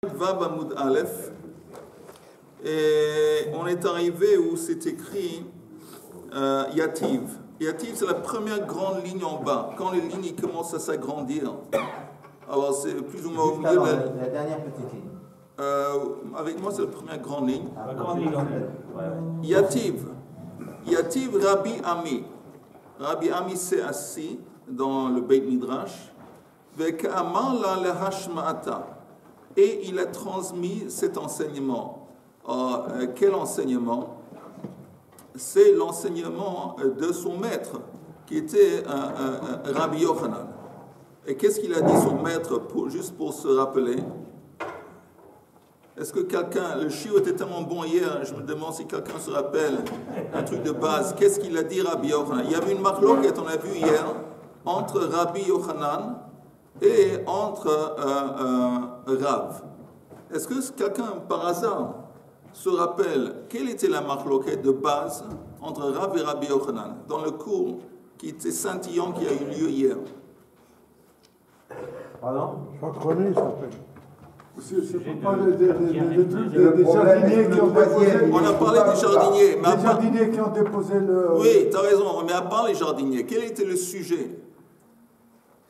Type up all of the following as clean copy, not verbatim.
Vav Amoud Aleph, et on est arrivé où c'est écrit Yativ. Yativ, c'est la première grande ligne en bas. Quand les lignes commencent à s'agrandir, alors c'est plus ou moins au milieu. La dernière petite ligne. Avec moi, c'est la première grande ligne. La grande ligne. Yativ. Yativ Rabbi Ami. Rabbi Ami s'est assis dans le Beit Midrash. Vek Amar la lehashma'ata. Et il a transmis cet enseignement. Quel enseignement? C'est l'enseignement de son maître, qui était Rabbi Yochanan. Et qu'est-ce qu'il a dit son maître, juste pour se rappeler? Est-ce que quelqu'un, le chiot était tellement bon hier, je me demande si quelqu'un se rappelle un truc de base. Qu'est-ce qu'il a dit Rabbi Yochanan? Il y avait une marloquette, on a vu hier, entre Rabbi Yochanan et entre Rav. Est-ce que quelqu'un, par hasard, se rappelle quelle était la marloquette de base entre Rav et Rabbi Yochanan dans le cours qui était scintillant qui a eu lieu hier? Pardon? Chantronné, ça s'appelle. C'est pas le truc des jardiniers qui ont déposé. On a parlé des jardiniers. Les jardiniers qui ont déposé le. Oui, tu as raison, mais à part les jardiniers, quel était le sujet?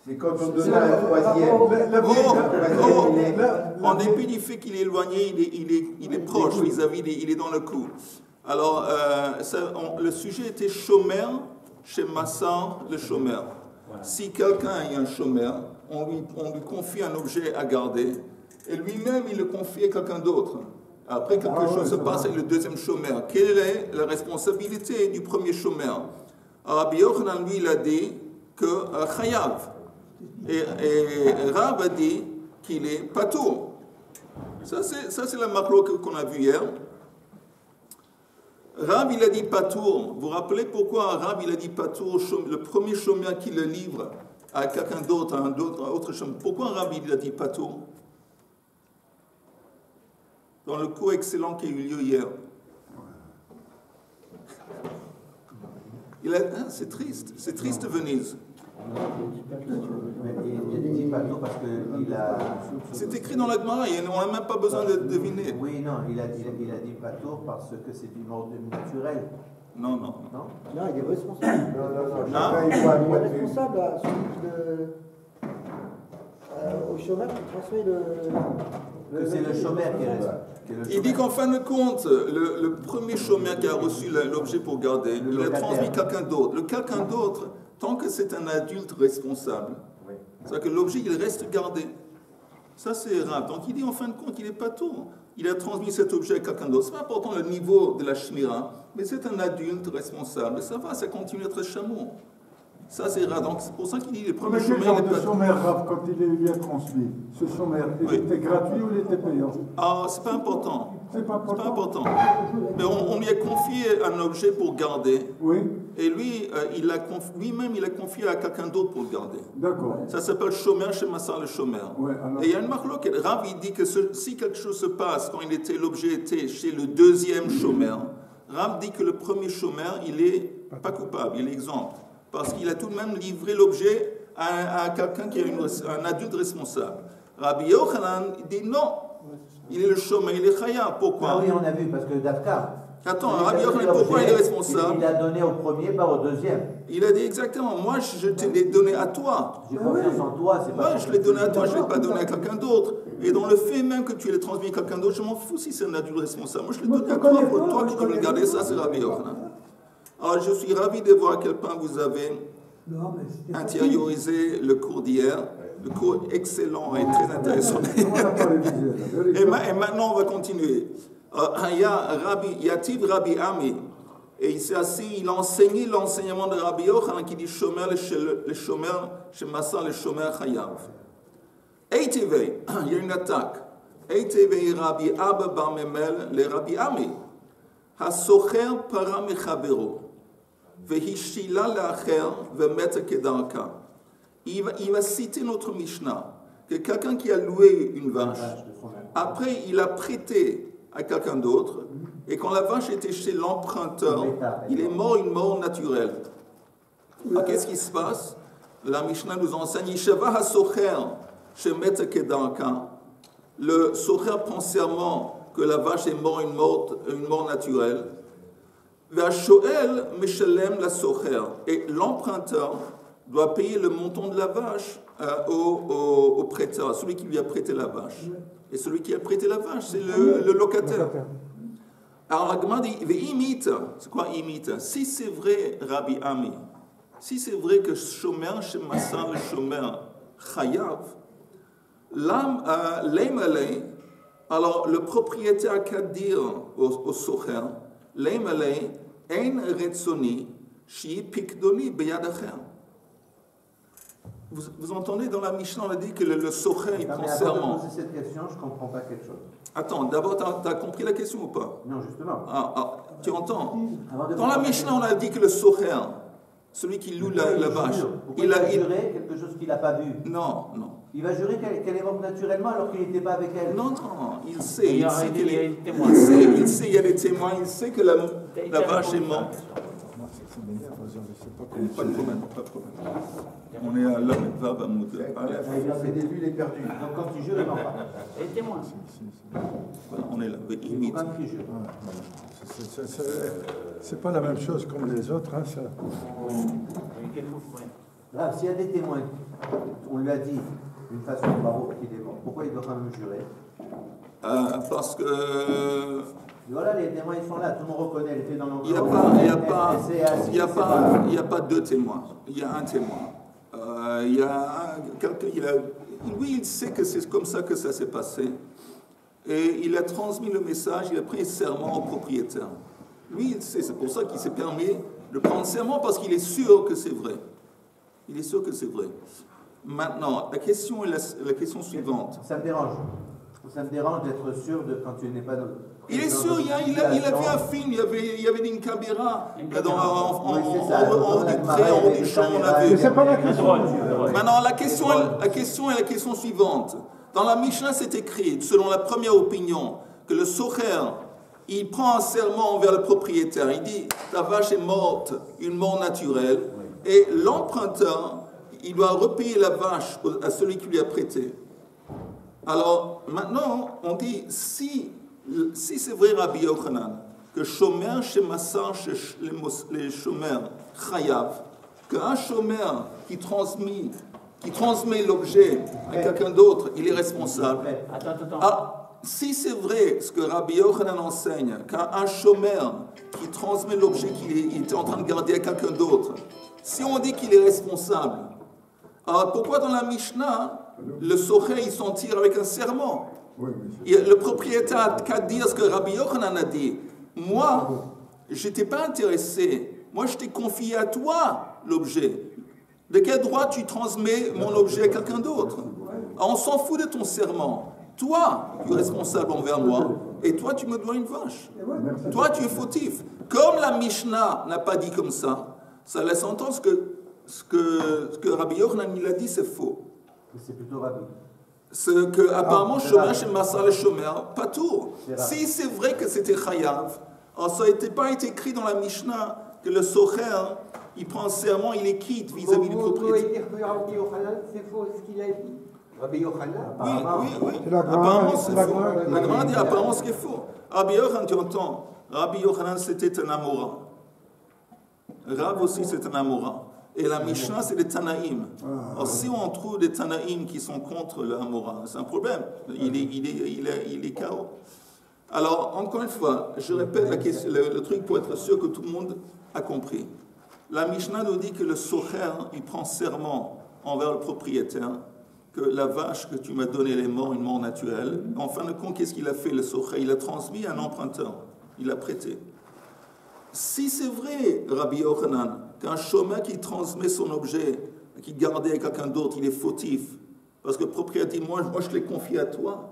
C'est quand on donnait la troisième. En dépit du fait qu'il est éloigné, il est proche vis-à-vis, il est dans le coup. Alors, le sujet était chômer chez Massar, le chômeur. Si quelqu'un est un chômeur, on lui confie un objet à garder, et lui-même, il le confie à quelqu'un d'autre. Après, quelque chose se passe avec le deuxième chômeur. Quelle est la responsabilité du premier chômeur? Rabbi Yochanan, lui, il a dit que Chayav. Et Rav a dit qu'il est patour. Ça, c'est la marque qu'on a vue hier. Rav, il a dit patour. Vous vous rappelez pourquoi Rav, il a dit patour? Le premier chômeur qui le livre à quelqu'un d'autre, à un autre chômeur. Pourquoi Rav, il a dit patour? Dans le cours excellent qui a eu lieu hier. C'est triste Venise. Il dit pas tout parce qu'il a. C'est écrit dans la Gemara, on n'a même pas besoin de deviner. Oui, non, il a dit pas tout parce que c'est une ordre naturelle. Non. Non, il est responsable. Non. Il est responsable à celui au chômeur qui transmet C'est le chômeur qui reste. Il dit qu'en fin de compte, le premier chômeur qui a reçu l'objet pour garder, il a transmis quelqu'un d'autre. Le quelqu'un d'autre, tant que c'est un adulte responsable, c'est-à-dire que l'objet, il reste gardé. Ça, c'est rare. Donc, il dit en fin de compte, il n'est pas tout. Il a transmis cet objet à quelqu'un d'autre. Ce n'est pas important le niveau de la shmira, mais c'est un adulte responsable. Ça va, ça continue d'être chameau. Ça, c'est rare. Donc, c'est pour ça qu'il dit les premiers chômeurs. Mais quel genre de chômeur, Rav, quand il est bien transmis? Ce chômeur, il était gratuit ou il était payant? Ah, c'est pas important. C'est pas important. Mais on lui a confié un objet pour garder. Oui. Et lui, lui-même, il a confié à quelqu'un d'autre pour le garder. D'accord. Ça s'appelle chômeur chez Massar le chômeur. Ouais, et il y a une marque Rav, il dit que si quelque chose se passe quand l'objet était chez le deuxième chômeur, Rav dit que le premier chômeur, il n'est pas coupable, il est exempt. Parce qu'il a tout de même livré l'objet à quelqu'un qui est un adulte responsable. Rabbi Yochanan dit non. Il est le chômeur, il est chaya. Pourquoi? Ah oui, on a vu, parce que Dafka. Attends, Rabbi Yochanan, pourquoi il est responsable? Il a donné au premier, pas au deuxième. Il a dit exactement, moi je te l'ai donné à toi. J'ai confiance en toi, c'est pas. Moi je l'ai donné à toi, je ne l'ai pas donné à quelqu'un d'autre. Et dans le fait même que tu l'aies transmis à quelqu'un d'autre, je m'en fous si c'est un adulte responsable. Moi je l'ai donné à toi, pour toi qui dois le garder, ça c'est Rabbi Yochanan. Alors, je suis ravi de voir à quel point vous avez intériorisé le cours d'hier. Le cours excellent et très intéressant. Et maintenant, on va continuer. Yativ Rabbi Ami. Et il s'est assis, il a enseigné l'enseignement de Rabbi Yochanan qui dit chômeur, le chômeur, chez Massar, le chômeur Chayav. Eiteve, il y a une attaque. Eiteve Rabbi Abba Bar Memel, le Rabbi Ami. Hasocher para mechavero. Vehishila lacher vemeta kedarka. Il va citer notre Mishnah, que quelqu'un qui a loué une vache, après il a prêté à quelqu'un d'autre, et quand la vache était chez l'emprunteur, il est mort une mort naturelle. Alors, qu'est-ce qui se passe? La Mishnah nous enseigne, Sheva hasocher shemet kedarka. le socher prend serment que la vache est morte une mort naturelle. Vashoel meshalem la socher. Et l'emprunteur doit payer le montant de la vache au prêteur, celui qui lui a prêté la vache. Et celui qui a prêté la vache, c'est le locataire. Alors la Gemara dit, c'est quoi imite? Si c'est vrai, Rabbi Ami, si c'est vrai que shomer shemassar le shomer chayav, l'aimalei, alors le propriétaire a qu'à dire au socher, l'aimalei ein retzoni shi pikdoni beyad acher. Vous entendez dans la Mishnah, on a dit que le socher il prend serment. Avant de poser cette question, je ne comprends pas quelque chose. Attends, d'abord, tu as compris la question ou pas? Non, justement. Tu entends? Dans la Mishnah, on a dit que le socher, celui qui loue la vache, il va jurer quelque chose qu'il n'a pas vu. Non. Il va jurer qu'elle est morte naturellement alors qu'il n'était pas avec elle. Non, il sait qu'il y a des témoins, il sait que la vache est morte. Pas de problème. On est à l'homme va Bamoud. C'est des bulles perdues. Donc quand tu jures, il ment pas. Et témoin. Voilà, on est là. Imite. C'est pas la même chose comme les autres. Hein, ça. Là, s'il y a des témoins, on lui a dit d'une façon bravo qu'il est mort, pourquoi il doit quand même jurer? Parce que... Voilà, les témoins, ils sont là, tout le monde reconnaît, les faits dans l'enquête. Il n'y a pas deux témoins, il y a un témoin. Lui, il sait que c'est comme ça que ça s'est passé. Et il a transmis le message, il a pris serment au propriétaire. Lui, il sait, c'est pour ça qu'il s'est permis de prendre serment, parce qu'il est sûr que c'est vrai. Il est sûr que c'est vrai. Maintenant, la question est la question suivante. Ça me dérange. Ça me dérange d'être sûr de quand tu n'es pas dans... Il est sûr, il a vu un film, il y avait une caméra en haut du pré, en haut du champ, on avait... C'est pas la question. Maintenant, la question est la question suivante. Dans la Mishnah, c'est écrit, selon la première opinion, que le socher, il prend un serment envers le propriétaire. Il dit, ta vache est morte, une mort naturelle, et l'emprunteur, il doit repayer la vache à celui qui lui a prêté. Alors, maintenant, on dit, si c'est vrai, Rabbi Yochanan, que shomer shemassar les shomer chayav, qu'un shomer qui transmet l'objet à quelqu'un d'autre, il est responsable. Ah, si c'est vrai ce que Rabbi Yochanan enseigne, qu'un shomer qui transmet l'objet qu'il était en train de garder à quelqu'un d'autre, si on dit qu'il est responsable, alors pourquoi dans la Mishnah, le socher, il s'en tire avec un serment? Le propriétaire a qu'à dire ce que Rabbi Yochanan a dit. Moi, je n'étais pas intéressé. Moi, je t'ai confié à toi l'objet. De quel droit tu transmets mon objet à quelqu'un d'autre? On s'en fout de ton serment. Toi, tu es responsable envers moi, et toi, tu me dois une vache. Toi, tu es fautif. Comme la Mishnah n'a pas dit comme ça, ça laisse entendre ce que Rabbi Yochanan il a dit, c'est faux. C'est plutôt Rabbi. Ce que apparemment shomer chez Massar le shomer, pas tout. Si c'est vrai que c'était chayav, alors ça n'était pas été écrit dans la Mishnah que le socher, il prend un serment, il est quitte vis-à-vis du propriétaire. Rabbi Yochanan, c'est faux ce qu'il a dit. Rabbi Yochanan. Oui. Apparemment c'est faux. La Gemara dit apparemment ce qui est faux. Rabbi Yochanan, tu entends, Rabbi Yochanan c'était un Amora. Rav aussi c'est un Amora. Et la Mishnah, c'est des Tanaïm. Alors, si on trouve des Tanaïm qui sont contre le Hamora, c'est un problème. Il est chaos. Alors, encore une fois, je répète le truc pour être sûr que tout le monde a compris. La Mishnah nous dit que le socher, il prend serment envers le propriétaire, que la vache que tu m'as donnée, elle est morte, une mort naturelle. En fin de compte, qu'est-ce qu'il a fait, le socher? Il a transmis à un emprunteur. Il l'a prêté. Si c'est vrai, Rabbi Yochanan, qu'un shomer qui transmet son objet, qui gardait à quelqu'un d'autre, il est fautif, parce que le propriétaire dit, moi je l'ai confié à toi.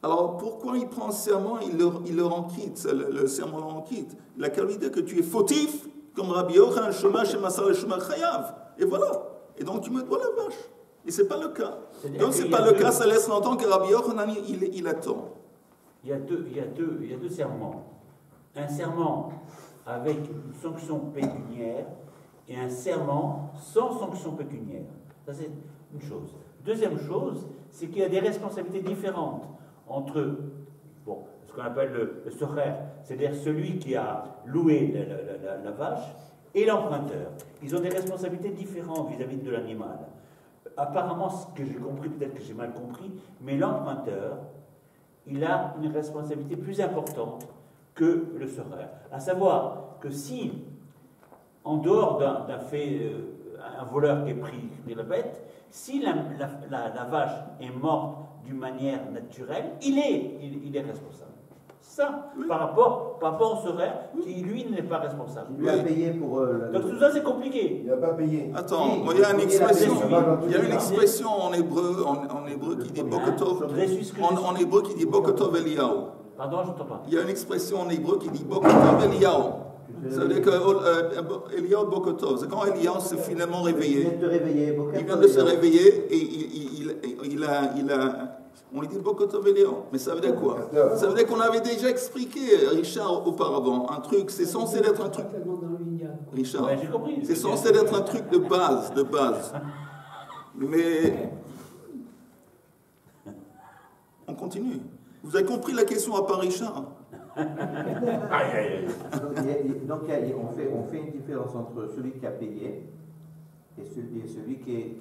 Alors pourquoi il prend un serment, il le rend quitte, le serment le rend quitte? Il a qu'à lui dire que tu es fautif, comme Rabbi Yochanan, shomer chez Massar le shomer chayav. Et voilà. Et donc tu me dois la vache. Et ce n'est pas le cas. Donc ce n'est pas le cas, ça laisse entendre que Rabbi Yochanan, il a tort. Il y a deux serments. Un serment avec une sanction pécuniaire et un serment sans sanction pécuniaire. Ça, c'est une chose. Deuxième chose, c'est qu'il y a des responsabilités différentes entre bon, ce qu'on appelle le socher, c'est-à-dire celui qui a loué la vache, et l'emprunteur. Ils ont des responsabilités différentes vis-à-vis de l'animal. Apparemment, ce que j'ai compris, peut-être que j'ai mal compris, mais l'emprunteur, il a une responsabilité plus importante que le socher. À savoir que si, en dehors d'un fait, un voleur qui est pris la bête, si la vache est morte d'une manière naturelle, il est responsable. Ça, oui. par rapport au socher, qui lui n'est pas responsable. Il lui a payé pour. Donc tout ça c'est compliqué. Il n'a pas payé. Attends, il y a une expression en hébreu qui dit Bokotov. En hébreu qui dit Bokotov Eliyahu. Pardon, je n'entends pas. Il y a une expression en hébreu qui dit Bokotov Eliyahu. Ça veut dire que Eliyahu Bokotov, c'est quand Eliyahu s'est finalement réveillé. Il vient de se réveiller et il a on lui dit Bokotov Eliyahu. Mais ça veut dire quoi? Ça veut dire qu'on avait déjà expliqué, Richard, auparavant, un truc, c'est censé être un truc. Richard, ouais, j'ai compris. C'est censé être un truc de base. Mais on continue. Vous avez compris la question à part Richard? Donc on fait une différence entre celui qui a payé et celui qui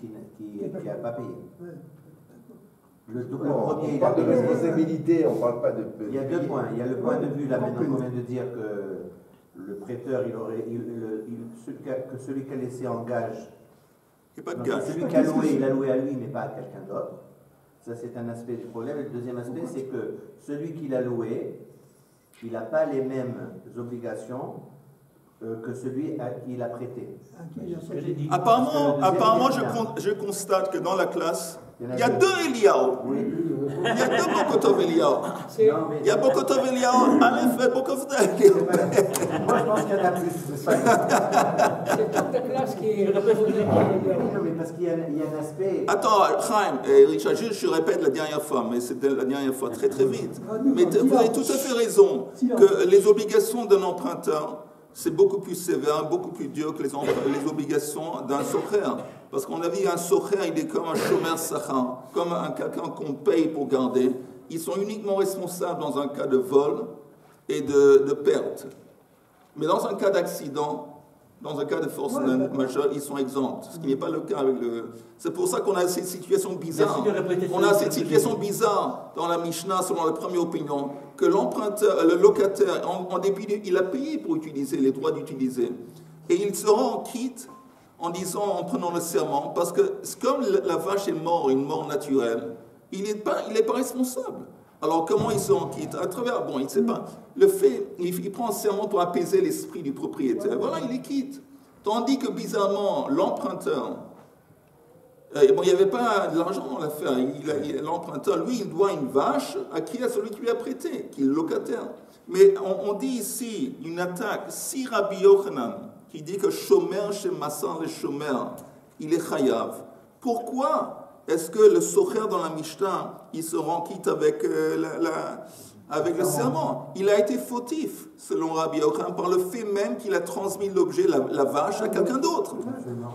n'a pas payé. Le premier, on parle de responsabilité, on ne parle pas de. Il y a deux points. Il y a le point de vue là maintenant qu'on vient de dire que le prêteur, que celui qui a laissé en gage. Il n'y a pas de gage. Celui qui a loué, il a loué à lui, mais pas à quelqu'un d'autre. Ça, c'est un aspect du problème. Et le deuxième aspect, c'est que celui qui l'a loué, il n'a pas les mêmes obligations que celui à qui il a prêté. Apparemment, je constate que dans la classe, il y a deux Eliyahu. Oui. Il y a deux Bokotov Eliyahu. Il y a Bokotov Eliyahu, Aleph et Bokotov Eliyahu. Moi, je pense qu'il y en a plus. C'est toute la classe qui est. Non, mais parce qu'il y a un aspect. Attends, Chaim, Richard, je répète la dernière fois, mais c'était la dernière fois très vite. Mais vous avez tout à fait raison que les obligations d'un emprunteur, c'est beaucoup plus sévère, beaucoup plus dur que les obligations d'un socher. Parce qu'on a vu un socher, il est comme un shomer sachar, comme quelqu'un qu'on paye pour garder. Ils sont uniquement responsables dans un cas de vol et de perte. Mais dans un cas d'accident, dans un cas de force majeure, ils sont exempts. Ce qui n'est pas le cas avec le... C'est pour ça qu'on a cette situation bizarre. On a cette situation bizarre dans la Mishnah, selon la première opinion, que l'emprunteur, le locataire, en dépit, il a payé pour utiliser les droits d'utiliser. Et il se rend en quitte en disant, en prenant le serment, parce que comme la vache est morte, une mort naturelle, il n'est pas responsable. Alors comment il se rend quitte? À travers, bon, il ne sait pas. Le fait, il prend un serment pour apaiser l'esprit du propriétaire. Voilà, il est quitte. Tandis que bizarrement, l'emprunteur, bon, il n'y avait pas de l'argent dans l'affaire. L'emprunteur, lui, il doit une vache à celui qui lui a prêté, qui est le locataire. Mais on dit ici une attaque. Si Rabbi Yochanan, qui dit que Shomer chez Massan le Shomer, il est chayav. Pourquoi est-ce que le socher dans la Mishnah, il se rend quitte avec le serment? Il a été fautif, selon Rabbi Yochanan, par le fait même qu'il a transmis l'objet, la vache, à quelqu'un d'autre.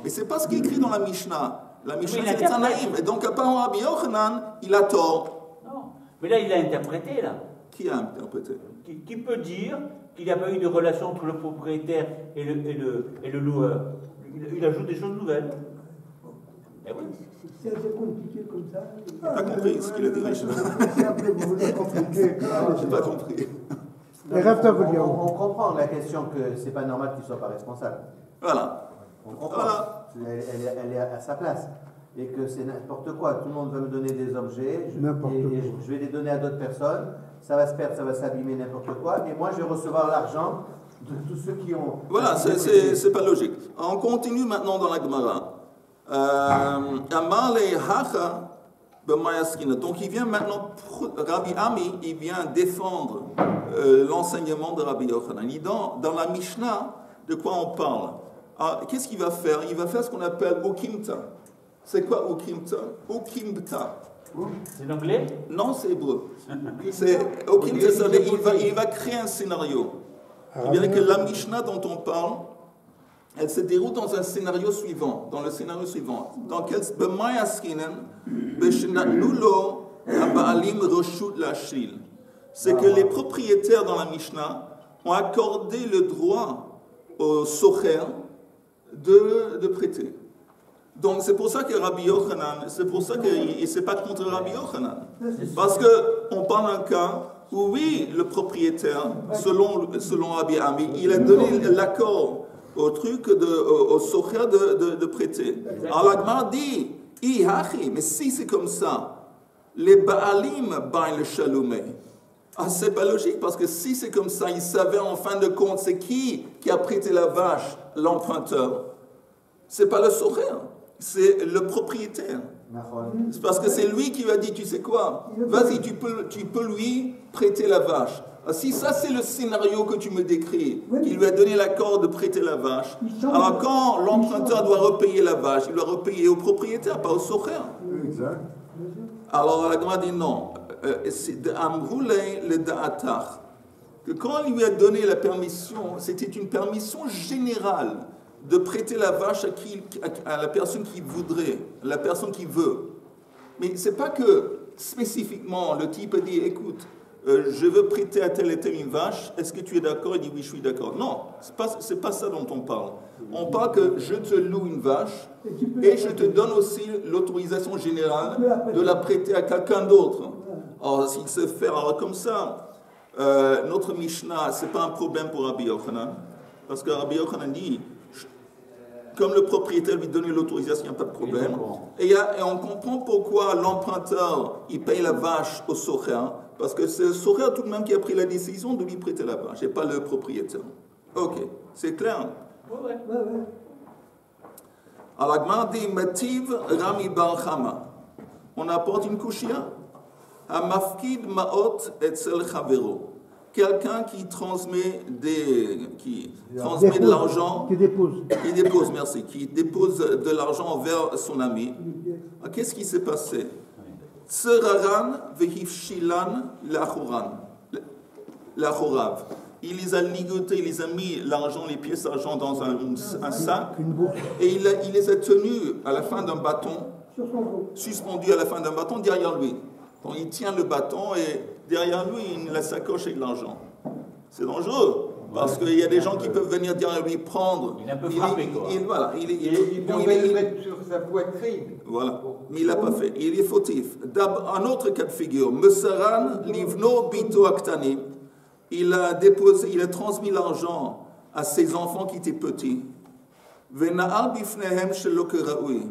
Mais ce n'est pas ce qui est écrit dans la Mishnah. La Mishnah, c'est un naïf. Et donc, apparemment, Rabbi Yochanan, il a tort. Non. Mais là, il a interprété, là. Qui a interprété? Qui peut dire qu'il n'y a pas eu de relation entre le propriétaire et le loueur? Il ajoute des choses nouvelles. Eh oui. C'est assez compliqué comme ça. Je n'ai pas compris ce qu'il a dit. C'est un peu compliqué. Je n'ai pas compris. On comprend la question que c'est pas normal qu'il ne soit pas responsable. Voilà. On comprend. Voilà. Elle est à sa place. Et que c'est n'importe quoi. Tout le monde va me donner des objets. Je vais les donner à d'autres personnes. Ça va se perdre, ça va s'abîmer, n'importe quoi. Et moi, je vais recevoir l'argent de tous ceux qui ont... Voilà, c'est pas logique. On continue maintenant dans la Gemara. Donc il vient maintenant, Rabbi Ami, il vient défendre l'enseignement de Rabbi Yochanan. Il dit dans la Mishnah, de quoi on parle? Qu'est-ce qu'il va faire? Il va faire ce qu'on appelle Ukimta. C'est quoi Ukimta? Ukimta. C'est l'anglais? Non, c'est hébreu. Ukimta, il va créer un scénario. Il veut dire que la Mishnah dont on parle, elle se déroule dans un scénario suivant, dans le scénario suivant, dans lequel Ba'alim Roshut Lashil. C'est que les propriétaires dans la Mishnah ont accordé le droit au socher de prêter. Donc c'est pour ça que Rabbi Yochanan, c'est pour ça qu'il ne s'est pas contre Rabbi Yochanan. Parce qu'on parle d'un cas où oui, le propriétaire, selon Rabbi Ami, il a donné l'accord au truc, au socher de prêter. Alors la Gemara dit, mais si c'est comme ça, les Baalim baillent le chaloumé. Ah, c'est pas logique, parce que si c'est comme ça, ils savaient en fin de compte, c'est qui a prêté la vache, l'emprunteur. C'est pas le socher, c'est le propriétaire. C'est parce que c'est lui qui lui a dit, tu sais quoi, vas-y, tu peux lui prêter la vache. Ah, si ça c'est le scénario que tu me décris, qui lui a donné l'accord de prêter la vache, alors quand l'emprunteur doit repayer la vache, il doit repayer au propriétaire, pas au socher. Exact. Alors la Gemara dit non. C'est de Amroulay le Da'atar. Que quand il lui a donné la permission, c'était une permission générale de prêter la vache à la personne qui voudrait, la personne qui veut. Mais c'est pas que spécifiquement le type a dit écoute, je veux prêter à tel et tel une vache, est-ce que tu es d'accord? Il dit oui, je suis d'accord. Non, c'est pas ça dont on parle. On parle que je te loue une vache et je te donne aussi l'autorisation générale de la prêter à quelqu'un d'autre. Alors, s'il se fait comme ça, notre Mishnah, ce n'est pas un problème pour Rabbi Yochanan, parce que Rabbi Yochanan dit, comme le propriétaire lui donne l'autorisation, il n'y a pas de problème. Et on comprend pourquoi l'emprunteur, il paye la vache au socher, parce que c'est le socher tout de même qui a pris la décision de lui prêter la vache, et pas le propriétaire. Ok, c'est clair? Ouais. Alors, la Gemara dit, Mativ Rami Bar Chama. On apporte une kushia. Amafkid Maot Etzel Chavero. Quelqu'un qui transmet de l'argent. Qui dépose, merci. Qui dépose de l'argent envers son ami. Qu'est-ce qui s'est passé? Tseraran vehifshilan lachorav. Il les a ligotés, il les a mis l'argent, les pièces d'argent dans un sac. Et il les a tenus à la fin d'un bâton, suspendus à la fin d'un bâton derrière lui. Donc il tient le bâton et derrière lui, il la sacoche avec l'argent. C'est dangereux, parce qu'il y a des gens qui peuvent venir derrière lui prendre. Il est un peu frappé, quoi. Il pouvait le mettre sur sa poitrine. Voilà, mais il l'a pas fait. Il est fautif. Un autre cas de figure, Mesaran livno bito aktani. Il a transmis l'argent à ses enfants qui étaient petits. Vena'al bifnehem shelo keraoui.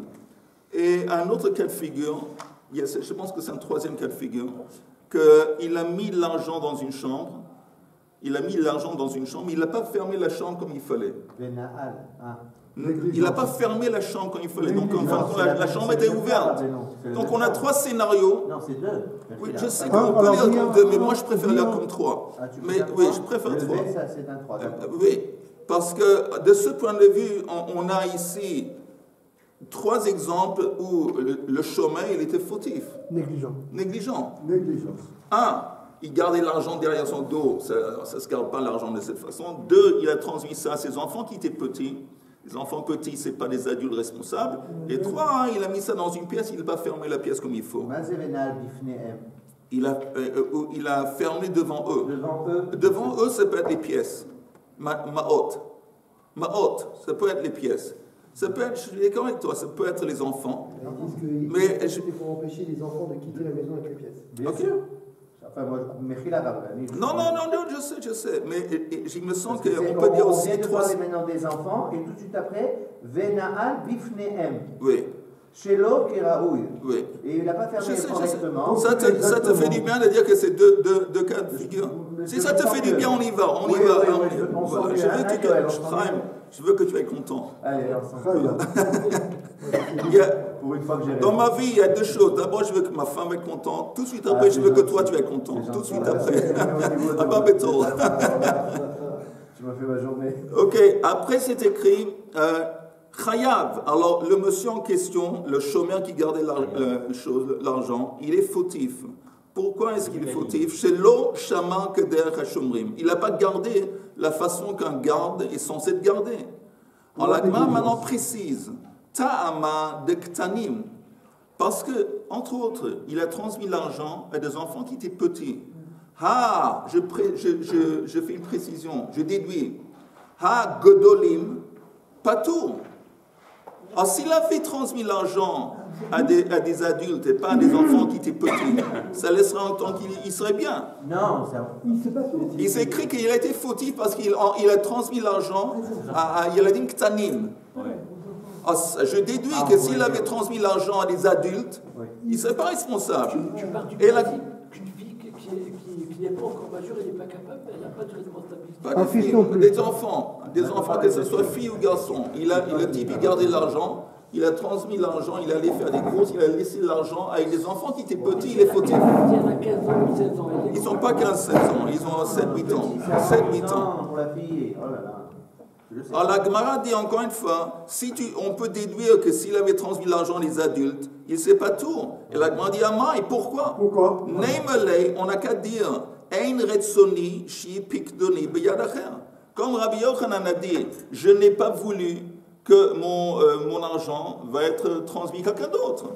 Et un autre cas de figure, je pense que c'est un troisième cas de figure, qu'il a mis l'argent dans une chambre. Il n'a pas fermé la chambre comme il fallait. Il n'a pas fermé la chambre comme il fallait. Donc, la chambre était ouverte. Donc, on a trois scénarios. Non, c'est deux. Oui, je sais qu'on peut lire comme deux, mais moi, je préfère lire comme trois. Mais oui, je préfère trois. Ça, c'est un trois. Oui, parce que de ce point de vue, on a ici trois exemples où le chômeur, il était fautif. Négligent. Un, il gardait l'argent derrière son dos, ça ne se garde pas l'argent de cette façon. Deux, il a transmis ça à ses enfants qui étaient petits. Les enfants petits, ce n'est pas des adultes responsables. Et trois, il a mis ça dans une pièce, il n'a pas fermé la pièce comme il faut. Il a fermé devant eux. Devant eux, ça peut être les pièces. Ma'ot, ça peut être les pièces. Ça peut être, je suis d'accord avec toi, ça peut être les enfants. Mais il faut empêcher les enfants de quitter la maison avec les pièces. Bien sûr. Enfin, moi, non, je sais. Mais il me semble qu'on peut dire dire aussi on vient de trois. parler maintenant des enfants, et tout de suite après, Vena'al bifnehem. Oui. Shelo keraoui. Oui. Et il n'a pas fermé correctement. Ça te fait du bien de dire que c'est deux cas de figure. Si ça te fait du bien, on y va. Je veux que tu es content. Allez, pour une fois que j'ai dans ma vie, il y a deux choses. D'abord, je veux que ma femme soit contente. Tout de suite après, je veux que toi, tu es content. Tout de suite après. Ababeto. Tu m'as fait ma journée. Ok, après c'est écrit Chayav. Alors, le monsieur en question, le chômeur qui gardait l'argent, il est fautif. Pourquoi est-ce qu'il est fautif? Chez l'eau, shaman que derrière. Il n'a pas gardé la façon qu'un garde est censé garder. Alors, la Gemara maintenant précise Ta'ama de Ktanim. Parce que, entre autres, il a transmis l'argent à des enfants qui étaient petits. Ah, je fais une précision, je déduis. Ha Godolim, Patour. Alors, s'il avait transmis l'argent à des adultes et pas à des enfants qui étaient petits, ça laisserait entendre qu'il serait bien. Non, ça... Il s'est écrit qu'il a été fautif parce qu'il a transmis l'argent à Yeladim Ktanim. Je déduis que s'il avait transmis l'argent à des adultes, il ne serait pas responsable. Tu pars du qu'une fille qui n'est pas encore majeure, elle n'est pas capable, elle n'a pas de responsabilité. Pas des filles, des enfants, que ce soit fille ou garçon. Le type, il gardait l'argent, il a transmis l'argent, il allait faire des courses, il a laissé l'argent avec des enfants qui étaient petits, il est fautif. Il y en a 15 ans ou 16 ans. Ils ne sont pas 15-16 ans, ils ont 7-8 ans. 7-8 ans. Pour la fille, oh là là. Alors la Gemara dit encore une fois, on peut déduire que s'il avait transmis l'argent des adultes, il ne sait pas tout. Et la Gemara dit, ah, et pourquoi? Pourquoi? Neimelei, on n'a qu'à dire, Ein retsoni shi pikdoni beyadacher. Comme Rabbi Yochanan a dit, je n'ai pas voulu que mon argent va être transmis à quelqu'un d'autre.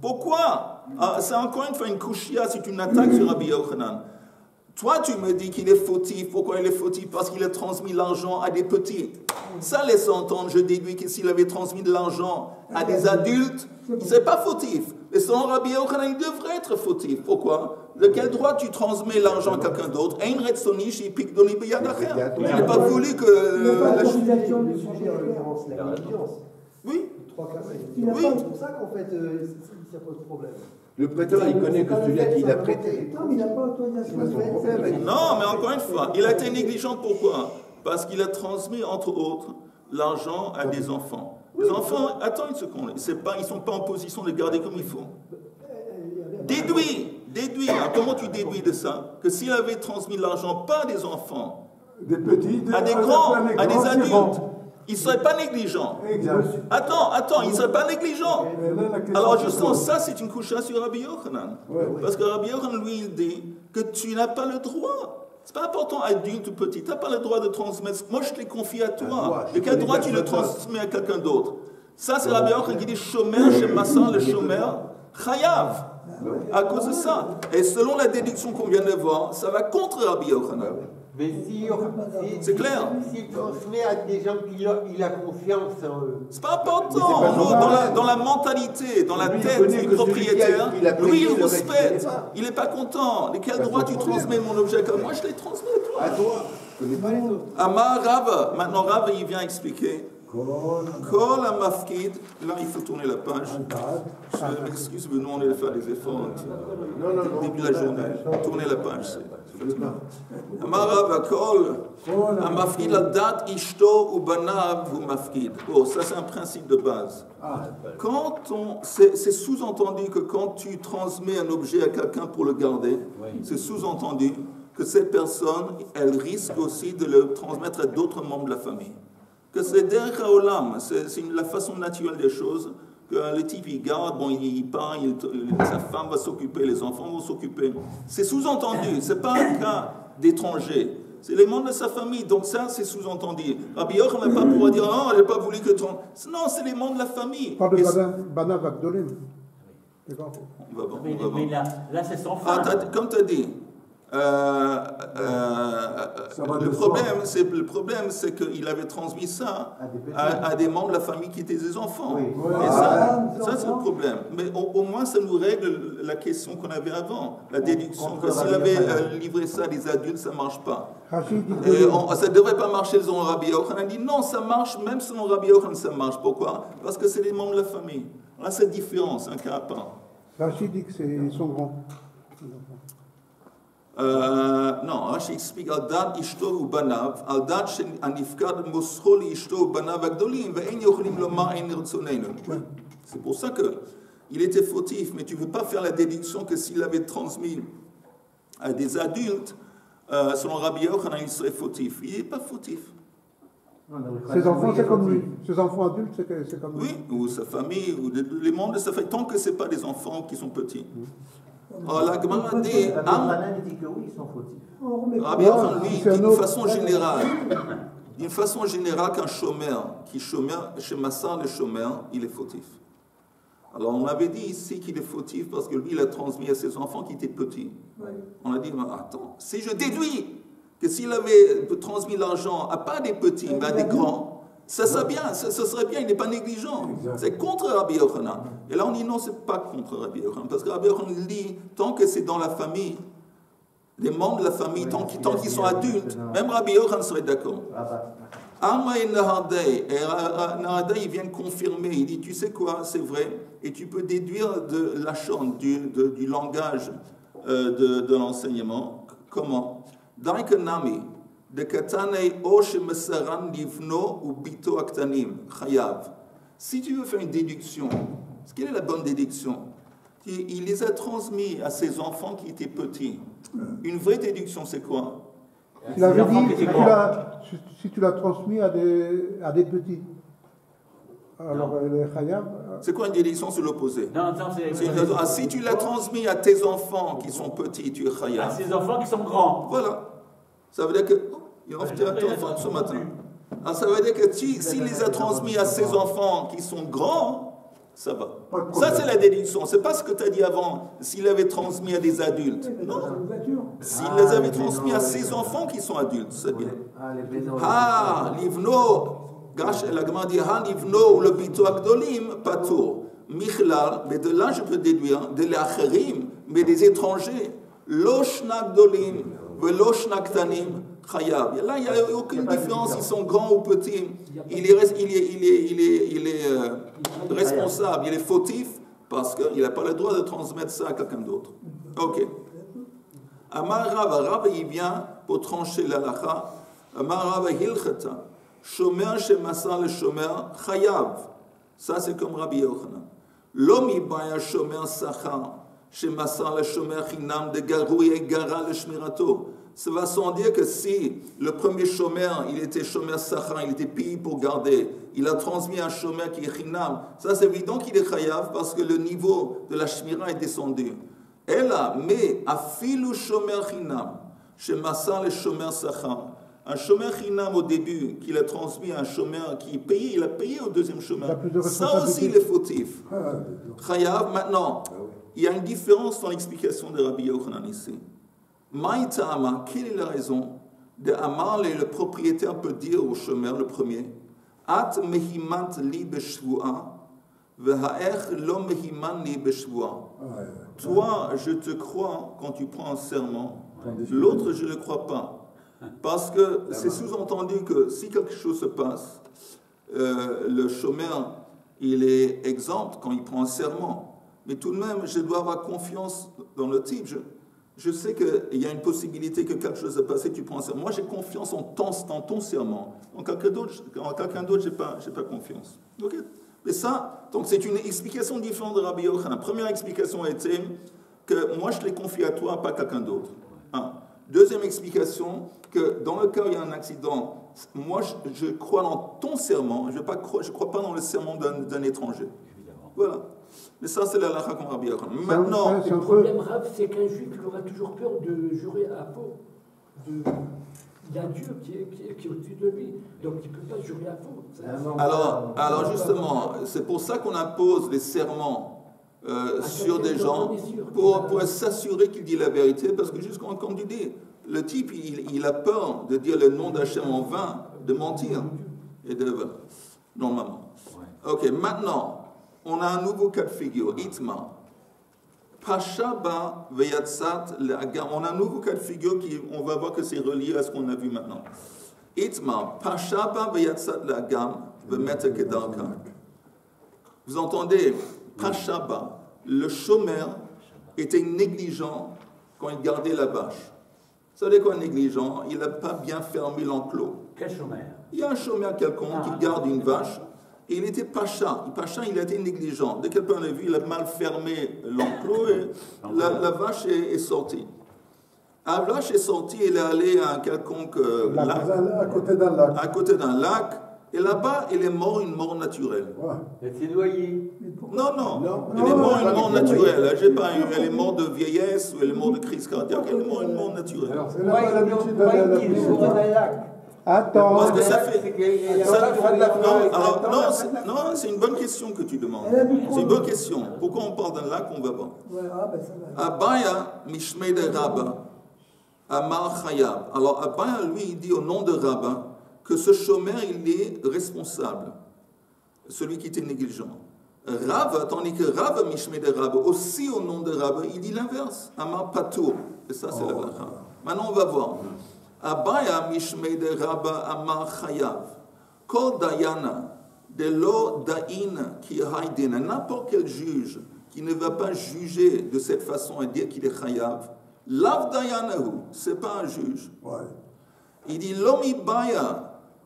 Pourquoi? C'est encore une fois une kushia, c'est une attaque sur Rabbi Yochanan. Toi, tu me dis qu'il est fautif. Pourquoi il est fautif? Parce qu'il a transmis l'argent à des petits. Ça laisse entendre, je déduis que s'il avait transmis de l'argent à des adultes, c'est pas fautif. Et selon Rabbi Yochanan, il devrait être fautif. Pourquoi? De quel droit tu transmets l'argent à quelqu'un d'autre? Il n'a pas voulu que... L'autorisation du sujet, en l'occurrence, la négligence. Oui. Il n'a pas, c'est pour ça qu'en fait, ça pose problème. Le prêteur, il connaît que celui à qui il a prêté. Non, mais il n'a pas autorisation. Non, mais encore une fois, il a été négligent. Pourquoi? Parce qu'il a transmis, entre autres, l'argent à des enfants. Les enfants, attends une seconde, ils ne sont pas en position de garder comme il faut. Déduis. Alors, comment tu déduis de ça? Que s'il avait transmis l'argent, pas à des enfants, des petits, à des grands, à des adultes, il ne serait pas négligent. Exact. Attends, il ne serait pas négligent. Alors justement, ça c'est une couche sur Rabbi Yochanan. Parce que Rabbi Yochanan, lui, il dit que tu n'as pas le droit. C'est pas important, adulte ou petit, tu n'as pas le droit de transmettre. Moi, je te l'ai confié à toi. De quel droit tu le transmets à quelqu'un d'autre? Ça, c'est Rabbi Yochanan qui dit Shomer, chez Massan, le Shomer, Chayav. À cause de ça. Et selon la déduction qu'on vient de voir, ça va contre Rabbi Yochanan. Mais c'est clair. S'il transmet à des gens qu'il a confiance en eux. C'est pas important. Dans la mentalité, dans la tête du propriétaire, lui, il respecte. Il n'est pas content. De quel droit tu transmets mon objet? Moi, je l'ai transmis à toi. À toi. Je connais pas les autres. Amar Rav. Maintenant, Rav, il vient expliquer. Kol Amafkid. Là, il faut tourner la page. Je m'excuse, mais nous, on est faire des efforts. Début de la journée. Tourner la page, Amar Rav Kol Amafkid la date Ishto ou Banav ou Mafkid. Oh, ça, c'est un principe de base. C'est sous-entendu que quand tu transmets un objet à quelqu'un pour le garder, c'est sous-entendu que cette personne, elle risque aussi de le transmettre à d'autres membres de la famille. Que c'est derrière Haolam, c'est la façon naturelle des choses, que le type il garde, bon, il part, sa femme va s'occuper, les enfants vont s'occuper. C'est sous-entendu, c'est pas un cas d'étranger, c'est les membres de sa famille, donc ça c'est sous-entendu. Rabbi Yochanan n'a pas pouvoir dire non, j'ai pas voulu que non, c'est les membres de la famille. Pas de Banav Agdolim. Mais là c'est sans fin. Comme tu as dit. Le problème, c'est qu'il avait transmis ça à des membres de la famille qui étaient des enfants. Et ça c'est le problème. Mais au moins, ça nous règle la question qu'on avait avant, la déduction, que s'il avait livré ça à des adultes, ça ne marche pas. Et ça ne devrait pas marcher selon Rabbi Yochanan. On dit non, ça marche, même selon Rabbi Yochanan, ça marche. Pourquoi? Parce que c'est des membres de la famille. Là, c'est différent, c'est un cas à part. Rachid dit que c'est son grand. Non, Rashi explique al dat ishto u banav, al dat anifkad moscho li ishto u banav agdolim, ve'en yochlim lomar en rtsoneinu. C'est pour ça que il était fautif, mais tu ne veux pas faire la déduction que s'il avait transmis à des adultes, selon Rabbi Yochanan, il serait fautif. Il n'est pas fautif. Ses enfants, c'est comme lui. Ses enfants adultes, c'est comme lui. Oui, ou sa famille, ou les membres de sa famille, tant que ce n'est pas des enfants qui sont petits. Alors, la Gemara dit, Rabbi Yochanan, lui, d'une façon générale, qu'un chômeur qui chômeur, chez Massar, le chômeur, il est fautif. Alors on avait dit ici qu'il est fautif parce que lui, il a transmis à ses enfants qui étaient petits. Ouais. On a dit, attends, si je déduis que s'il avait transmis l'argent à pas des petits, mais à des grands, ça serait bien, il n'est pas négligent. C'est contre Rabbi Yochanan. Et là on dit non, c'est pas contre Rabbi Yochanan, parce que Rabbi Yochanan dit, tant que c'est dans la famille, les membres de la famille, tant qu'ils sont adultes, même Rabbi Yochanan serait d'accord. Amma et Nahardei, il vient confirmer, il dit, tu sais quoi, c'est vrai, et tu peux déduire de l'achon, du langage de l'enseignement. Comment? Daikanami, de katanei osh mesaran livno ou bito aktanim, chayav. Si tu veux faire une déduction, quelle est la bonne déduction? Il les a transmis à ses enfants qui étaient petits. Une vraie déduction, c'est quoi? Il avait dit, si tu l'as transmis à des petits. Alors, les Khayab. C'est quoi une déduction? C'est l'opposé. Non, c'est. Si tu l'as transmis à tes enfants qui sont petits, tu es Khayab. À ses enfants qui sont grands. Voilà. Ça veut dire que. Il a ton enfant ce matin. Alors, ça veut dire que s'il les a transmis à ses enfants qui sont grands, ça va. Ça, c'est la déduction. C'est pas ce que tu as dit avant, s'il avait transmis à des adultes. Non. S'il les avait transmis à ses enfants qui sont adultes, c'est bien. Livno, la Gemara dit, livno ou le bito akdolim, patour. Michlal, mais de là je peux déduire, de l'acherim, mais des étrangers. Loshna akdolim, veloshna ktanim, chayav. Là, il n'y a aucune différence, ils sont grands ou petits. Il est responsable, il est fautif, parce qu'il n'a pas le droit de transmettre ça à quelqu'un d'autre. Ok. Amar Rav, il vient pour trancher l'halakha. Amar Rav hilchata, shomer shemasa le shomer chayav. Ça c'est comme Rabbi Yochanan. L'homme ibaya shomer sachar, shemasa le shomer chinam de garouille et gara le shmirato. Ça va sans dire que si le premier chômeur, il était chômeur sachar, il était payé pour garder, il a transmis un chômeur qui est chinam, ça c'est évident qu'il est chayav parce que le niveau de la shmira est descendu. Et là, mais afilu chômeur chinam, chez Massa le chômeur sachar, un chômeur chinam au début, qu'il a transmis à un chômeur qui est payé, il a payé au deuxième chômeur. Ça aussi il est fautif. Chayav, maintenant, il y a une différence dans l'explication de Rabbi Yochanan ici. Maïtama, quelle est la raison de Amar, le propriétaire peut dire au chômeur, le premier, At mehimant li beshvua, vehaech lo mehiman li beshvua. Toi, je te crois quand tu prends un serment, l'autre, je ne le crois pas. Parce que c'est sous-entendu que si quelque chose se passe, le chômeur, il est exempt quand il prend un serment. Mais tout de même, je dois avoir confiance dans le type. Je sais qu'il y a une possibilité que quelque chose se passe, tu prends un serment. Moi, j'ai confiance en ton serment. En quelqu'un d'autre, je n'ai pas confiance. Okay? Mais ça, donc c'est une explication différente de Rabbi Yochanan. La première explication a été que moi, je l'ai confié à toi, pas à quelqu'un d'autre. Deuxième explication, que dans le cas où il y a un accident, moi, je crois dans ton serment, je ne crois pas dans le serment d'un étranger. Voilà. Mais ça, c'est la halakha comme Rabbi Yochanan. Maintenant, le problème, Rav, c'est qu'un juif il aura toujours peur de jurer à faux. Il y a Dieu qui est au-dessus de lui, donc il ne peut pas jurer à faux. Alors justement, c'est pour ça qu'on impose des serments sur des gens, pour s'assurer qu'il dit la vérité, parce que juste comme tu dis, le type, il a peur de dire le nom d'Hachem en vain, de mentir. Et normalement. Ok, maintenant, on a un nouveau cas de figure, Itma. Pashaba veyatsat le'agam. On a un nouveau cas de figure qui, on va voir que c'est relié à ce qu'on a vu maintenant. Itma. Pashaba veyatsat le'agam ve'meta kedarka. Vous entendez, Pashaba, le chômeur était négligent quand il gardait la vache. Vous savez quoi, négligent? Il n'a pas bien fermé l'enclos. Quel chômeur? Il y a un chômeur quelconque qui garde une vache. Et il était pacha. Pacha, il a été négligent. Dès qu'on a vu, il a mal fermé l'enclos et la vache est sortie. La vache est sortie, elle est allée à un quelconque lac. À côté d'un lac. Et là-bas, elle est morte une mort naturelle. Elle s'est noyée. Non. Elle est morte une mort naturelle. Elle est morte de vieillesse ou elle est morte de crise cardiaque. Elle est morte une mort naturelle. Alors, c'est pas l'habitude d'un lac. Attends. Parce que ça fait. Non, Non, c'est une bonne question que tu demandes. C'est une bonne question. Pourquoi on parle d'un lac, on va voir. Abaya Mishmei de Rabba, Amar Chayab. Alors Abaya, lui, il dit au nom de Rabba que ce chômeur, il est responsable. Celui qui était négligent. Rava, tandis que Rava Mishmei de Rabba, aussi au nom de Rabba, il dit l'inverse. Amar Patour. Et ça, c'est la bracha. Maintenant, on va voir. Abaya Mishmei de Rabba Amar Chayav. Kol Dayana, de lo Dain qui haïdina. N'importe quel juge qui ne va pas juger de cette façon et dire qu'il est Chayav. Lav Dayanahu, c'est pas un juge. Ouais. Il dit Lomi Baya.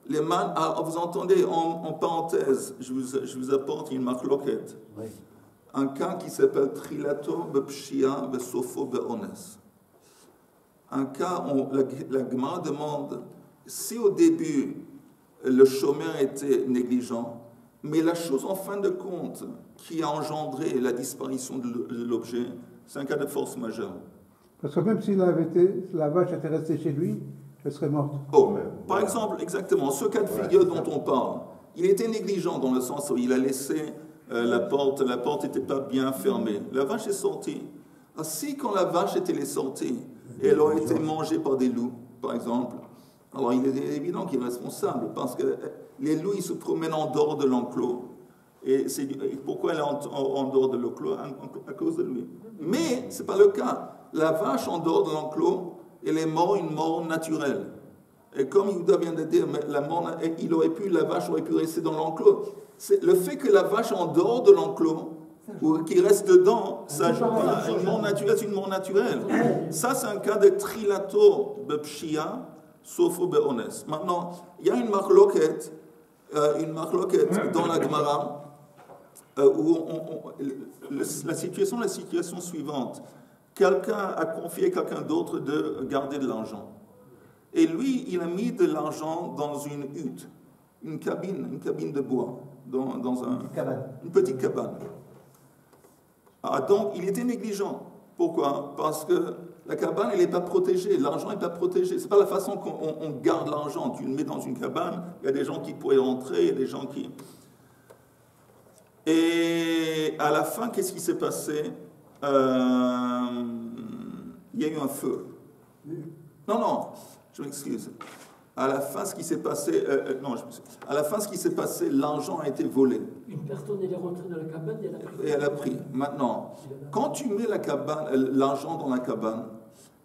Les man, vous entendez en parenthèse, je vous apporte une marloquette. Oui. Un cas qui s'appelle Trilato Bepshia Besofo Beones. Un cas où la Gemara demande si au début le chômeur était négligent, mais la chose en fin de compte qui a engendré la disparition de l'objet, c'est un cas de force majeure. Parce que même si la vache était restée chez lui, elle serait morte. Oh, par exemple, exactement, ce cas de figure dont on parle, il était négligent dans le sens où il a laissé la porte n'était pas bien fermée. La vache est sortie. Ah, si quand la vache était sortie, elle aurait été mangée par des loups, par exemple, alors il est évident qu'il est responsable, parce que les loups, ils se promènent en dehors de l'enclos. Et pourquoi elle est en dehors de l'enclos? À cause de lui. Mais ce n'est pas le cas. La vache en dehors de l'enclos, elle est morte une mort naturelle. Et comme Yehuda vient de dire, la vache aurait pu rester dans l'enclos. Le fait que la vache est en dehors de l'enclos, ou qu'il reste dedans, ça joue pas. Une mort naturelle, c'est une mort naturelle. Ça, c'est un cas de trilato bepshia, sofo beones. Maintenant, il y a une marloquette dans la Gemara, où la situation suivante. Quelqu'un a confié à quelqu'un d'autre de garder de l'argent. Et lui, il a mis de l'argent dans une hutte, une cabine de bois, dans une petite cabane. Ah, donc, il était négligent. Pourquoi? Parce que la cabane, elle n'est pas protégée, l'argent n'est pas protégé. Ce n'est pas la façon qu'on garde l'argent. Tu le mets dans une cabane, il y a des gens qui pourraient rentrer, il y a des gens qui... Et à la fin, qu'est-ce qui s'est passé? Il y a eu un feu. Non, je m'excuse. À la fin, ce qui s'est passé, l'argent a été volé. Une personne elle est rentrée dans la cabane et elle a pris. Maintenant, quand tu mets l'argent dans la cabane,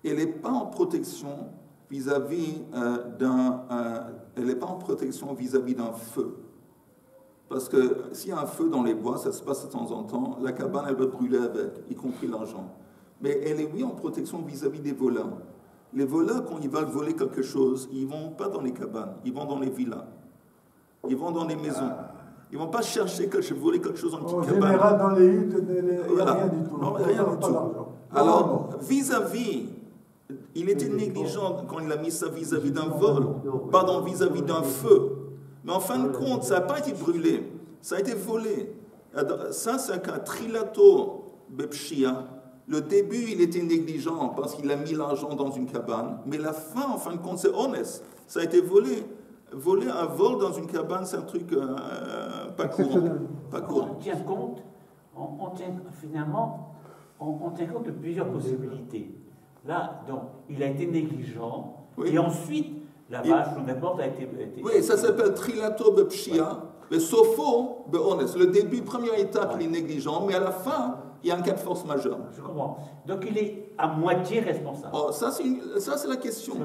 elle n'est pas en protection vis-à-vis d'un feu. Parce que s'il y a un feu dans les bois, ça se passe de temps en temps, la cabane, elle va brûler avec, y compris l'argent. Mais elle est, oui, en protection vis-à-vis des voleurs. Les voleurs, quand ils veulent voler quelque chose, ils ne vont pas dans les cabanes, ils vont dans les villas. Ils vont dans les maisons. Ils ne vont pas chercher voler quelque chose en petite cabane. En général, dans les huttes, il n'y a rien du tout. Non, rien du tout. Alors, vis-à-vis, il était négligent quand il a mis ça vis-à-vis d'un vol, pardon, vis-à-vis d'un feu. Mais en fin de compte, ça n'a pas été brûlé, ça a été volé. Ça, c'est un cas trilato bepshia. Le début, il était négligent parce qu'il a mis l'argent dans une cabane. Mais la fin, en fin de compte, c'est honnête. Ça a été volé. Voler un vol dans une cabane, c'est un truc pas courant. On tient compte, finalement, on tient compte de plusieurs possibilités. Là, donc, il a été négligent, oui. Et ensuite, la vache ou n'importe a été... Oui, ça s'appelle trilato bepshia, mais sofo beones. Le début, première étape, il est négligent, mais à la fin, il y a un cas de force majeure. Je comprends. Donc, il est à moitié responsable. Oh, ça, c'est la question.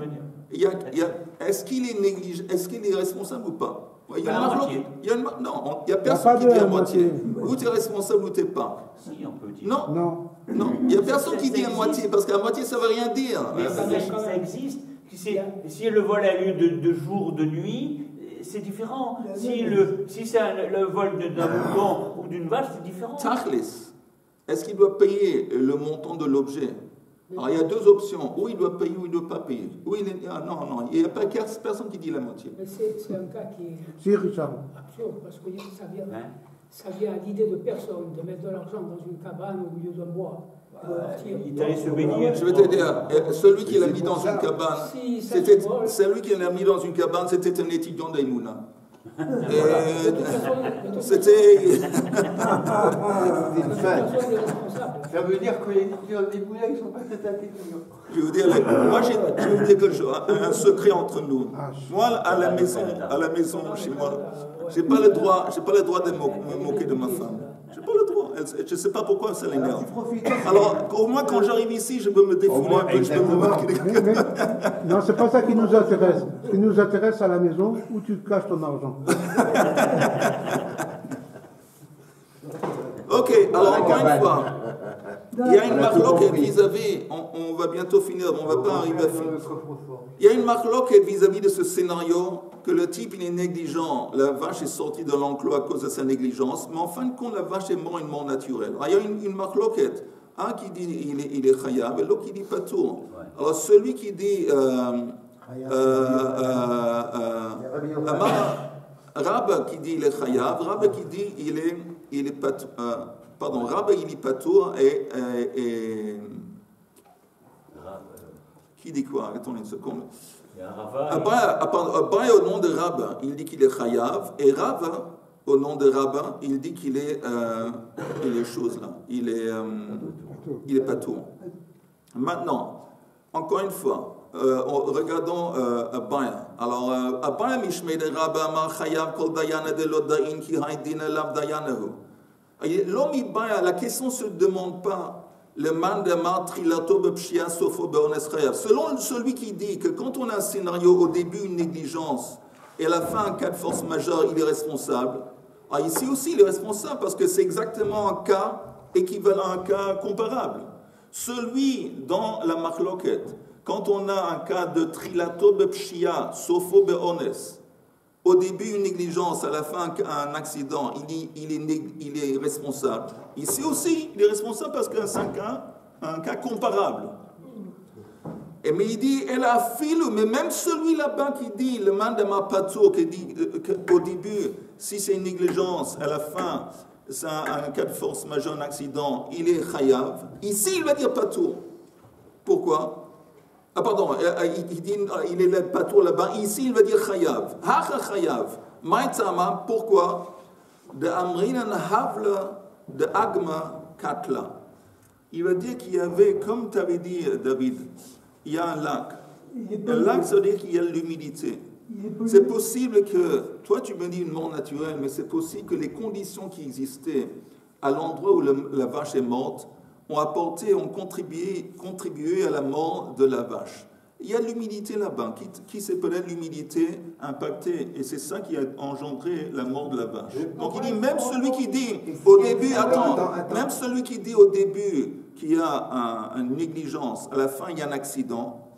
Est-ce qu'il est négligent, est-ce qu'il est responsable ou pas? Il y a moitié. Non, il n'y a personne qui dit à moitié. Ou tu es responsable ou tu n'es pas. Si, on peut dire. Non. Il n'y a personne qui dit à moitié, parce qu'à moitié, ça ne veut rien dire. Mais ça existe. Si le vol a lieu de jour ou de nuit, c'est différent. Si c'est le vol d'un mouton ou d'une vache, c'est différent. Tachlis, est-ce qu'il doit payer le montant de l'objet? Alors, il y a deux options. Ou il doit payer ou il ne doit pas payer. Non, il n'y a pas personne qui dit la moitié. Mais c'est un cas qui est Richard. absurde, parce que ça vient à l'idée de personne de mettre de l'argent dans une cabane au milieu d'un bois. Il est allé se baigner. Je vais te dire, celui qui l'a mis dans une cabane, c'était un étudiant d'Aïmouna. C'était. Ça veut dire que les étudiants des Moulins, ils ne sont pas très intelligents. Je vais vous dire, moi, je vais vous dire quelque chose, un secret entre nous. Moi, à la maison, chez moi, j'ai pas le droit de me moquer de ma femme. J'ai pas le droit. Je ne sais pas pourquoi ça l'énerve. Alors, au moins, quand j'arrive ici, je peux me défouler un peu, je peux me moquer de quelqu'un. Non, c'est pas ça qui nous intéresse. Ce qui nous intéresse à la maison, où tu caches ton argent. Ok, alors encore une fois, il y a une marloquette vis-à-vis, on va bientôt finir, on ne va pas arriver à finir. Il y a une marloquette vis-à-vis de ce scénario, que le type il est négligent, la vache est sortie de l'enclos à cause de sa négligence, mais en fin de compte, la vache est morte une mort naturelle. Alors, il y a une marloquette, un qui dit il est chayav, et l'autre qui dit patour. Alors celui qui dit Rab qui dit il est chayav, Rab qui dit il est patour, pardon, Rab il est patour et qui dit quoi? Attendez une seconde. Abaye au nom de Rab, il dit qu'il est chayav, et Rab au nom de Rab, il dit qu'il est chose là, il est patour. Maintenant, encore une fois, regardons Abaye. Alors, Abaye mishmei de Rab amar chayav kol dayana de l'odain ki haydina lav dayanahu. L'homme Ibaya, la question ne se demande pas le man de trilato bepshia sofo beones chayav. Selon celui qui dit que quand on a un scénario au début une négligence et à la fin un cas de force majeure, il est responsable. Alors ici aussi il est responsable parce que c'est exactement un cas équivalent à un cas comparable. Celui dans la marloquette, quand on a un cas de trilato bepshia sofo beones, au début une négligence, à la fin un accident, il est responsable. Ici aussi, il est responsable parce que c'est un cas comparable. Mais il dit, elle a filou, mais même celui là-bas qui dit, le man de ma pato, qui dit qu'au début, si c'est une négligence, à la fin, c'est un cas de force majeure, un accident, il est chayav. Ici, il va dire pato. Pourquoi? Ah pardon, il dit il est le patour là-bas. Ici, il va dire chayav. Hacha chayav. Maïtama, pourquoi? De amrinan havla de agma katla. Il va dire qu'il y avait, comme tu avais dit, David, il y a un lac. Un lac, ça veut dire qu'il y a l'humidité. C'est possible que, toi tu me dis une mort naturelle, mais c'est possible que les conditions qui existaient à l'endroit où la vache est morte ont contribué à la mort de la vache. Il y a l'humidité là-bas, qui c'est peut-être l'humidité impactée, et c'est ça qui a engendré la mort de la vache. Donc il dit, même celui qui dit au début, même celui qui dit au début qu'il y a une négligence, à la fin il y a un accident,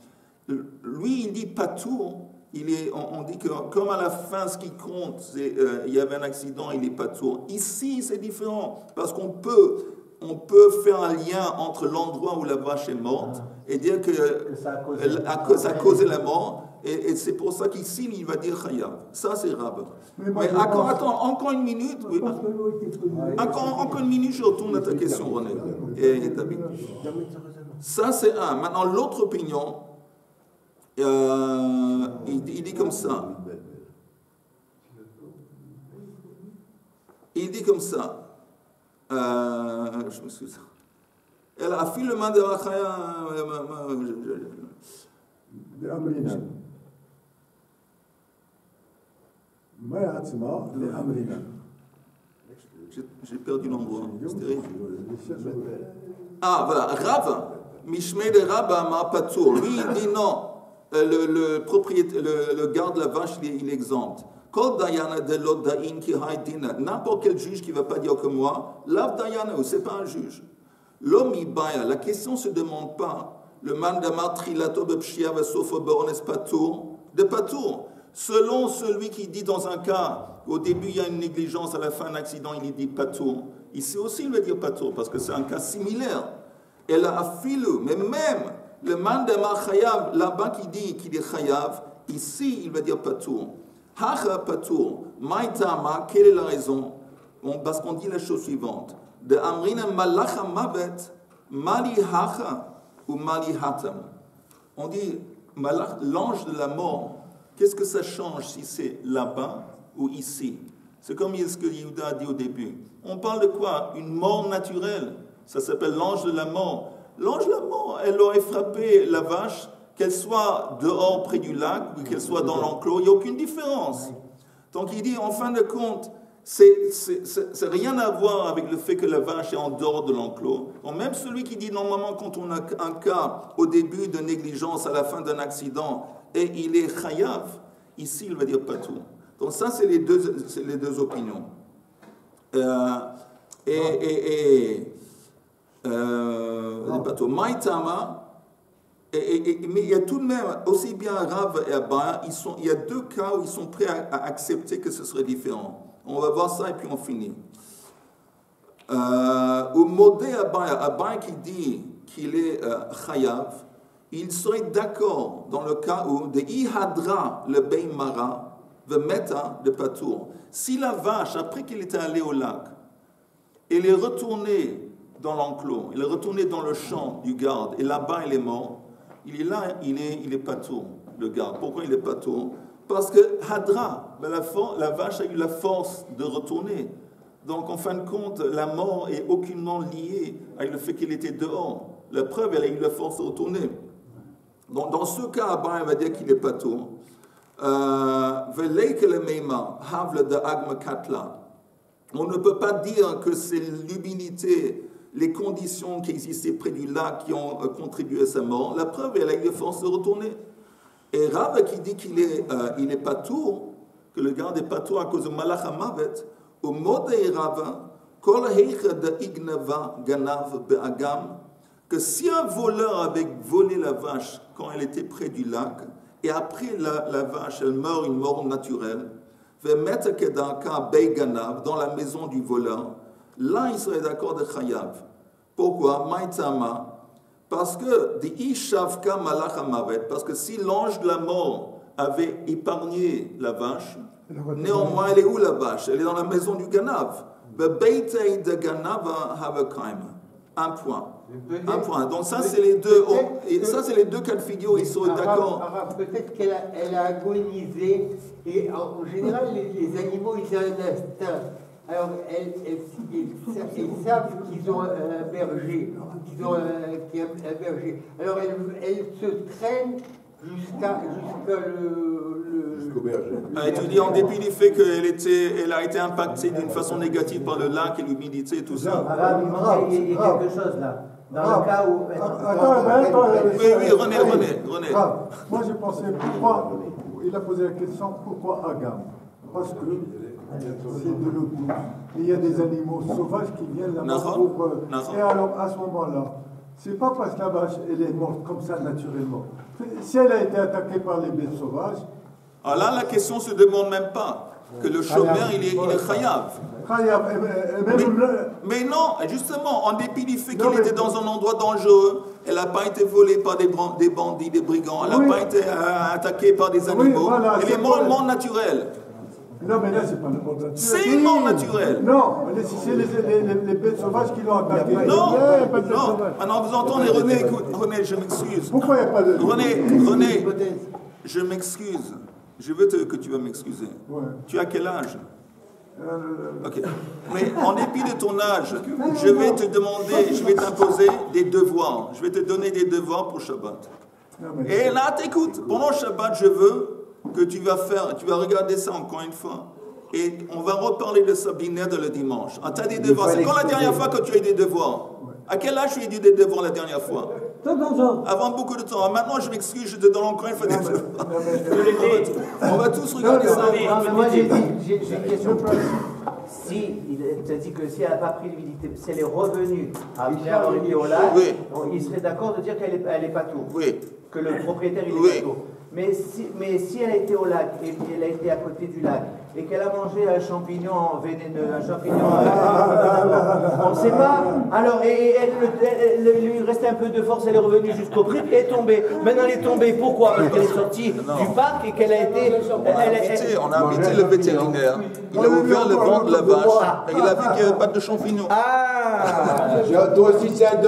lui il dit pas tout, on dit que comme à la fin ce qui compte, il y avait un accident, il n'est pas tout. Ici c'est différent, parce qu'on peut faire un lien entre l'endroit où la vache est morte et dire que ça a causé la mort, et c'est pour ça qu'ici il va dire chayav. Ça c'est Rab. Mais attends, encore une minute. Oui. Encore une minute, je retourne à ta question, René. Et David. Ça c'est un. Maintenant l'autre opinion, il dit comme ça. Il dit comme ça. Je m'excuse. Elle a fait le man de j'ai perdu l'endroit. C'est terrible. Ah, voilà. Rav, Mishmei de Rabba ma patour. Lui, il dit non. Le propriétaire, le garde de la vache, il est exempt. N'importe quel juge qui ne va pas dire que moi, Lav Dayana, ce n'est pas un juge. L'homme Ibaya, la question ne se demande pas, le mandamar trilato bepshia vasofo beones patour, de patour. Selon celui qui dit dans un cas, au début il y a une négligence, à la fin un accident, il dit patour. Ici aussi il va dire patour, parce que c'est un cas similaire. Et là, afilou, mais même le mandamar chayav, là-bas qui dit qu'il est chayav, ici il va dire patour. Hacha patour, maïtama, quelle est la raison? Parce qu'on dit la chose suivante. De amrina malacha mavet, Malihacha ou Malihatam. On dit l'ange de la mort. Qu'est-ce que ça change si c'est là-bas ou ici? C'est comme ce que Yehuda a dit au début. On parle de quoi? Une mort naturelle. Ça s'appelle l'ange de la mort. L'ange de la mort, elle aurait frappé la vache, qu'elle soit dehors près du lac ou qu'elle soit dans l'enclos, il n'y a aucune différence. Donc il dit, en fin de compte, c'est rien à voir avec le fait que la vache est en dehors de l'enclos. Donc même celui qui dit normalement quand on a un cas au début de négligence, à la fin d'un accident, et il est chayav, ici il va dire pas tout. Donc ça c'est les deux opinions. Maïtama, mais il y a tout de même, aussi bien Rav et Abba, il y a deux cas où ils sont prêts à accepter que ce serait différent. On va voir ça et puis on finit. Au modé Abba qui dit qu'il est chayav, il serait d'accord dans le cas où de ihadra le beimara ve meta de patour. Si la vache, après qu'elle était allée au lac, elle est retournée dans l'enclos, elle est retournée dans le champ du garde, et là-bas elle est morte, il est là, il est patour, le garde. Pourquoi il est patour? Parce que hadra, la vache a eu la force de retourner. Donc en fin de compte, la mort est aucunement liée avec le fait qu'elle était dehors. La preuve, elle a eu la force de retourner. Donc dans ce cas, Abba va dire qu'il est patour. On ne peut pas dire que c'est l'humidité, les conditions qui existaient près du lac qui ont contribué à sa mort. La preuve, elle a eu la force de retourner. Et Rav qui dit qu'il est patour, que le garde est patour à cause de Malach HaMavet, au mot de Rav, Kol heicha de ignava ganav be'agam, que si un voleur avait volé la vache quand elle était près du lac, et après la vache, elle meurt une mort naturelle, dans la maison du voleur, là il serait d'accord de chayav. Pourquoi? Maïtama, parce que parce que si l'ange de la mort avait épargné la vache, néanmoins elle est où la vache? Elle est dans la maison du ganav. Un point. Un point. Donc ça c'est les deux. Ça c'est les deux cas de figure. Ils sont d'accord. Peut-être qu'elle a agonisé. Et en général, les animaux ils ont un instinct. Alors ils savent qu'ils ont un berger, un berger. Alors elles se traînent jusqu'au berger. Et tu dis en dépit du fait qu'elle a été impactée d'une façon négative par le lac et l'humidité et tout ça. Il y a quelque chose là. Dans le cas où... Oui, René. Moi j'ai pensé, pourquoi, il a posé la question, pourquoi Agam? Parce que c'est de l'eau douce. Il y a des animaux sauvages qui viennent là-bas pour... Et alors, à ce moment-là, c'est pas parce que la vache, elle est morte comme ça naturellement. Si elle a été attaquée par les bêtes sauvages... Alors là, la question ne se demande même pas. Que le chômeur, il est chayav. Mais non, justement, en dépit du fait qu'elle était dans un endroit dangereux, elle n'a pas été volée par des bandits, des brigands, elle n'a pas été attaquée par des animaux. Elle est mort naturelle. Non, mais là, c'est pas le mort naturel. C'est une mort naturelle. Non, c'est les bêtes sauvages qui l'ont attaquée. Non. Maintenant, vous entendez, René, écoute, René, je m'excuse. Pourquoi il n'y a pas de... René, je m'excuse. Je veux que tu vas m'excuser. Ouais. Tu as quel âge? Ok. Mais en dépit de ton âge, je vais te demander, je vais t'imposer des devoirs. Je vais te donner des devoirs pour Shabbat. Et là, t'écoute. Pendant Shabbat, je veux que tu vas regarder ça encore une fois. Et on va reparler de ça binaire le dimanche. Ah, tu as des devoirs. C'est quand la dernière fois que tu as eu des devoirs? À quel âge tu as eu des devoirs la dernière fois? Avant beaucoup de temps. Maintenant, je m'excuse, je te donne encore une fois des devoirs. On va tous regarder ça. Moi, j'ai une question. Si, tu as dit que si elle n'a pas pris l'humidité, si elle est revenue après avoir été au lac, il serait d'accord de dire qu'elle n'est pas tout. Oui. Que le propriétaire, il est pas tout. Mais si elle a été au lac et elle a été à côté du lac et qu'elle a mangé un champignon vénéneux, on ne sait pas. Alors, il lui restait un peu de force, elle est revenue jusqu'au prix et est tombée. Maintenant, elle est tombée. Pourquoi? Parce qu'elle est sortie du parc et qu'elle a été... On a invité le vétérinaire. Il a ouvert le ventre de la vache et il a vu qu'il n'y avait pas de champignons. Ah! Toi aussi, c'est un